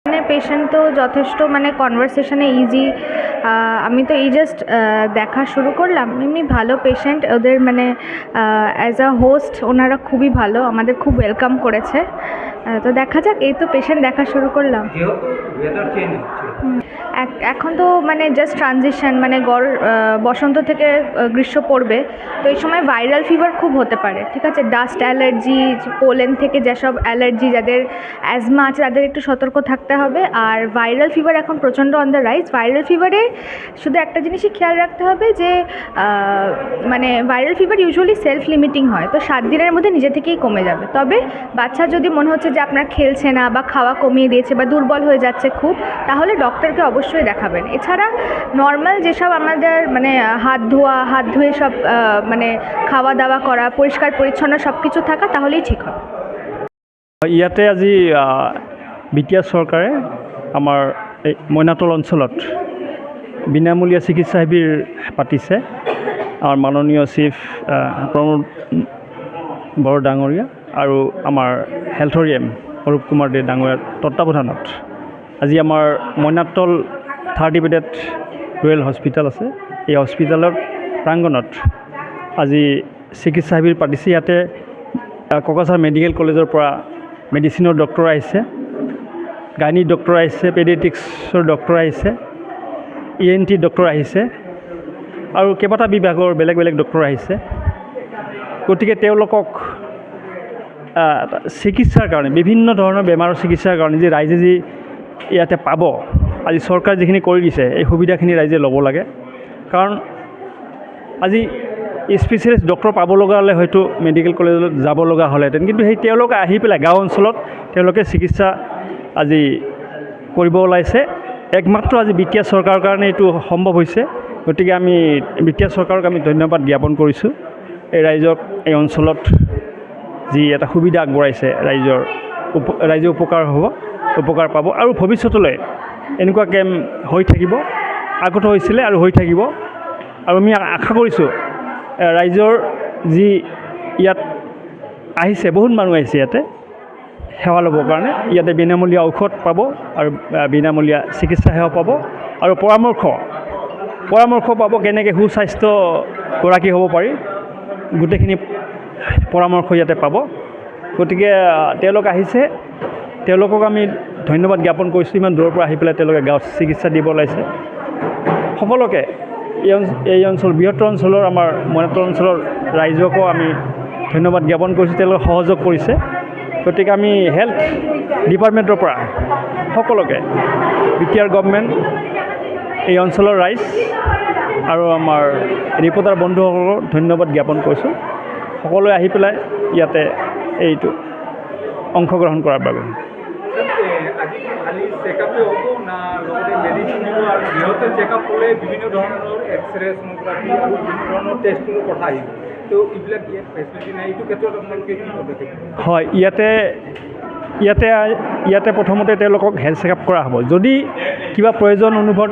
মানে পেশেন্ট তো যথেষ্ট মানে কনভারসেশনে ইজি। আমি তো এই জাস্ট দেখা শুরু করলাম, এমনি ভালো পেশেন্ট। ওদের মানে অ্যাজ আ হোস্ট ওনারা খুবই ভালো, আমাদের খুব ওয়েলকাম করেছে। তো দেখা যাক, এই তো পেশেন্ট দেখা শুরু করলাম। যেহেতু ওয়েদার চেঞ্জ হচ্ছে, এখন তো মানে জাস্ট ট্রানজিশন, মানে বসন্ত থেকে গ্রীষ্ম পড়বে, তো এই সময় ভাইরাল ফিভার খুব হতে পারে। ঠিক আছে, ডাস্ট অ্যালার্জি, পোলেন থেকে যেসব অ্যালার্জি, যাদের অ্যাজমা আছে তাদের একটু সতর্ক থাকতে হবে। আর ভাইরাল ফিভার এখন প্রচণ্ড অন দ্য রাইজ। ভাইরাল ফিভারে শুধু একটা জিনিসই খেয়াল রাখতে হবে যে মানে viral fever usually self limiting হয়, তো 7 দিনের মধ্যে নিজে থেকেই কমে যাবে। তবে বাচ্চা যদি মনে হচ্ছে যে আপনার খেলছে না বা খাওয়া কমিয়ে দিয়েছে বা দুর্বল হয়ে যাচ্ছে খুব, তাহলে ডক্টরকে অবশ্যই দেখাবেন। এছাড়া নর্মাল যেসব আমাদের মানে হাত ধুয়ে সব মানে খাওয়া দাওয়া করা, পরিষ্কার পরিচ্ছন্ন সব কিছু থাকা, তাহলেই ঠিক হবে। ইয়াতে আজি বিটিআৰ চৰকাৰে আমাৰ এই মইনাতল অঞ্চলত বিনামূলীয়া চিকিৎসা শিবিৰ পাতিছে। আমাৰ মাননীয় চিফ প্ৰমোদ বড়ো ডাঙৰীয়া আৰু আমাৰ হেল্থৰ এম অৰূপ কুমাৰ দে ডাঙৰীয়াৰ তত্ত্বাৱধানত আজি আমাৰ মইনাতল 30 বেডেড ৰয়েল হস্পিটেল আছে, এই হস্পিটেলৰ প্ৰাংগণত আজি চিকিৎসা শিবিৰ পাতিছে। ইয়াতে কোকৰাঝাৰ মেডিকেল কলেজৰ পৰা মেডিচিনৰ ডক্টৰ আহিছে, গাইনী ডক্টৰ আহিছে, পেডিয়াট্ৰিক্সৰ ডক্টৰ আহিছে, ENT ডক্টৰ আহিছে আৰু কেইবাটা বিভাগৰ বেলেগ বেলেগ ডক্টৰ আহিছে। গতিকে তেওঁলোকক চিকিৎসাৰ কাৰণে, বিভিন্ন ধৰণৰ বেমাৰৰ চিকিৎসাৰ কাৰণে যে ৰাইজে যি ইয়াতে পাব, আজি চৰকাৰে যিখিনি কৰি দিছে, এই সুবিধাখিনি ৰাইজে ল'ব লাগে। কাৰণ আজি স্পেচিয়েলিষ্ট ডক্টৰ পাব লগা হ'লে হয়তো মেডিকেল কলেজত যাব লগা হ'লহেঁতেন, কিন্তু সেই তেওঁলোকে আহি পেলাই গাঁও অঞ্চলত তেওঁলোকে চিকিৎসা আজি কৰিব ওলাইছে। একমাত্ৰ আজি বিটিআৰ চৰকাৰৰ কাৰণে এইটো সম্ভৱ হৈছে। গতিকে আমি বিটিআৰ চৰকাৰক আমি ধন্যবাদ জ্ঞাপন কৰিছোঁ। এই ৰাইজক এই অঞ্চলত যি এটা সুবিধা আগবঢ়াইছে, ৰাইজে উপকাৰ পাব আৰু ভৱিষ্যতলৈ এনেকুৱা কেম্প হৈ থাকিব, আগতো হৈছিলে আৰু হৈ থাকিব। আৰু আমি আশা কৰিছোঁ ৰাইজৰ যি ইয়াত আহিছে, বহুত মানুহ আহিছে ইয়াতে সেৱা ল'বৰ কাৰণে। ইয়াতে বিনামূলীয়া ঔষধ পাব আৰু বিনামূলীয়া চিকিৎসা সেৱা পাব আৰু পৰামৰ্শ পাব, কেনেকৈ সুস্বাস্থ্য গৰাকী হ'ব পাৰি, গোটেইখিনি পৰামৰ্শ ইয়াতে পাব। গতিকে তেওঁলোক আহিছে, তেওঁলোকক আমি ধন্যবাদ জ্ঞাপন কৰিছোঁ। ইমান দূৰৰ পৰা আহি পেলাই তেওঁলোকে গাঁৱত চিকিৎসা দিব ওলাইছে। সকলোকে এই অঞ্চল, বৃহত্তৰ অঞ্চলৰ আমাৰ মইনাতল অঞ্চলৰ ৰাইজকো আমি ধন্যবাদ জ্ঞাপন কৰিছোঁ, তেওঁলোকে সহযোগ কৰিছে। গতিকে আমি হেল্থ ডিপাৰ্টমেণ্টৰ পৰা সকলোকে, বিটিআৰ গভৰ্ণমেণ্ট, এই অঞ্চলৰ ৰাইজ আৰু আমাৰ ৰিপৰ্টাৰ বন্ধুসকলক ধন্যবাদ জ্ঞাপন কৰিছোঁ, সকলোৱে আহি পেলাই ইয়াতে এইটো অংশগ্ৰহণ কৰাৰ বাবে। আজি খালি চেকআপে হ'ব না লগতে মেডিচিন দিব? আৰু সিহঁতে চেকআপ হ'লে বিভিন্ন ধৰণৰ এক্সৰে, ছ'ন'গ্ৰাফি আৰু বিভিন্ন ধৰণৰ টেষ্টৰ কথা আহিব, তো এইবিলাক ইয়াত ফেচিলিটি নাই। এইটো ক্ষেত্ৰত আপোনালোকে কি পদক্ষেপ? হয়, ইয়াতে প্ৰথমতে তেওঁলোকক হেল্থ চেকআপ কৰা হ'ব। যদি কিবা প্ৰয়োজন অনুভৱ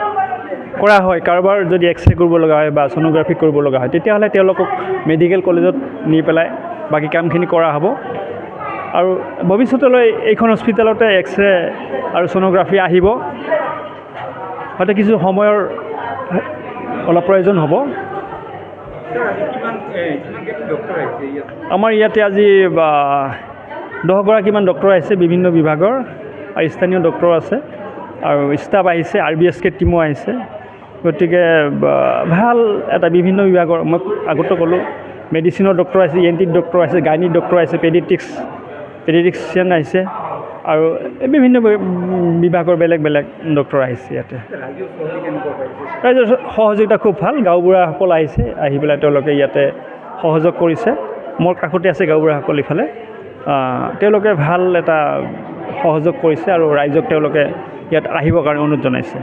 কৰা হয়, কাৰোবাৰ যদি এক্সৰে কৰিব লগা হয় বা ছ'ন'গ্ৰাফি কৰিব লগা হয়, তেতিয়াহ'লে তেওঁলোকক মেডিকেল কলেজত নি পেলাই বাকী কামখিনি কৰা হ'ব। আৰু ভৱিষ্যতলৈ এইখন হস্পিটেলতে এক্সৰে আৰু ছ'ন'গ্ৰাফি আহিব, হয়তো কিছু সময়ৰ অলপ প্ৰয়োজন হ'ব। আমাৰ ইয়াতে আজি 10 গৰাকীমান ডক্টৰ আহিছে, বিভিন্ন বিভাগৰ আৰু স্থানীয় ডক্টৰ আছে আৰু ষ্টাফ আহিছে, RBSK টিমো আহিছে। গতিকে ভাল এটা বিভিন্ন বিভাগৰ, মই আগতে ক'লোঁ, মেডিচিনৰ ডক্টৰ আহিছে, ENT ডক্টৰ আহিছে, গাইনী ডক্টৰ আহিছে, পেডিয়াট্ৰিচিয়ান আহিছে আৰু বিভিন্ন বিভাগৰ বেলেগ বেলেগ ডক্টৰ আহিছে ইয়াতে। ৰাইজৰ সহযোগিতা খুব ভাল। গাঁওবুঢ়াসকল আহিছে, আহি পেলাই তেওঁলোকে ইয়াতে সহযোগ কৰিছে। মোৰ কাষতে আছে গাঁওবুঢ়াসকল ইফালে, তেওঁলোকে ভাল এটা সহযোগ কৰিছে আৰু ৰাইজক তেওঁলোকে ইয়াত আহিবৰ কাৰণে অনুৰোধ জনাইছে।